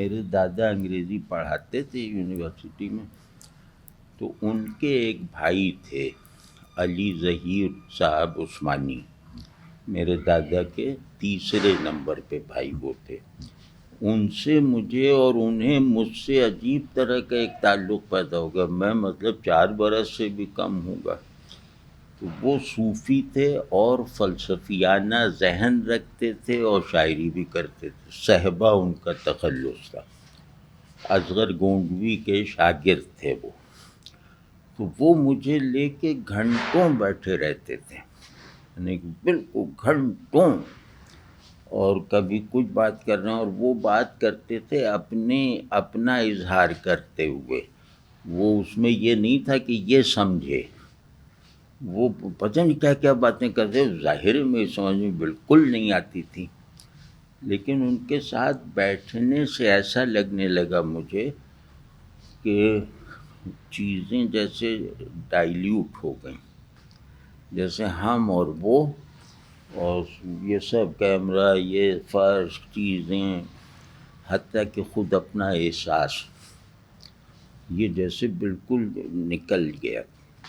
میرے دادا انگریزی پڑھاتے تھے یونیورسٹی میں، تو ان کے ایک بھائی تھے علی ظہیر صاحب عثمانی، میرے دادا کے تیسرے نمبر پہ بھائی وہ تھے۔ ان سے مجھے اور انہیں مجھ سے عجیب طرح کا ایک تعلق پیدا ہوگا۔ میں مطلب 4 برس سے بھی کم ہوں گا۔ تو وہ صوفی تھے اور فلسفیانہ ذہن رکھتے تھے اور شاعری بھی کرتے تھے۔ صحبہ ان کا تخلص تھا، اصغر گونڈوی کے شاگرد تھے وہ۔ تو وہ مجھے لے کے گھنٹوں بیٹھے رہتے تھے، یعنی بالکل گھنٹوں، اور کبھی کچھ بات کر رہے ہیں، اور وہ بات کرتے تھے اپنا اظہار کرتے ہوئے۔ وہ اس میں یہ نہیں تھا کہ یہ سمجھے، وہ پتہ نہیں کیا کیا باتیں کرتے، ظاہر میں سمجھ میں بالکل نہیں آتی تھی، لیکن ان کے ساتھ بیٹھنے سے ایسا لگنے لگا مجھے کہ چیزیں جیسے ڈائلیوٹ ہو گئیں، جیسے ہم اور وہ اور یہ سب کیمرہ، یہ فرش، چیزیں، حتیٰ کہ خود اپنا احساس، یہ جیسے بالکل نکل گیا۔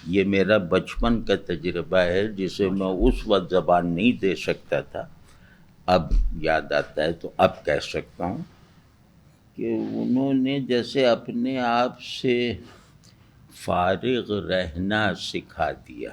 یہ میرا بچپن کا تجربہ ہے جسے میں اس وقت زبان نہیں دے سکتا تھا، اب یاد آتا ہے تو اب کہہ سکتا ہوں کہ انہوں نے جیسے اپنے آپ سے فارغ رہنا سکھا دیا۔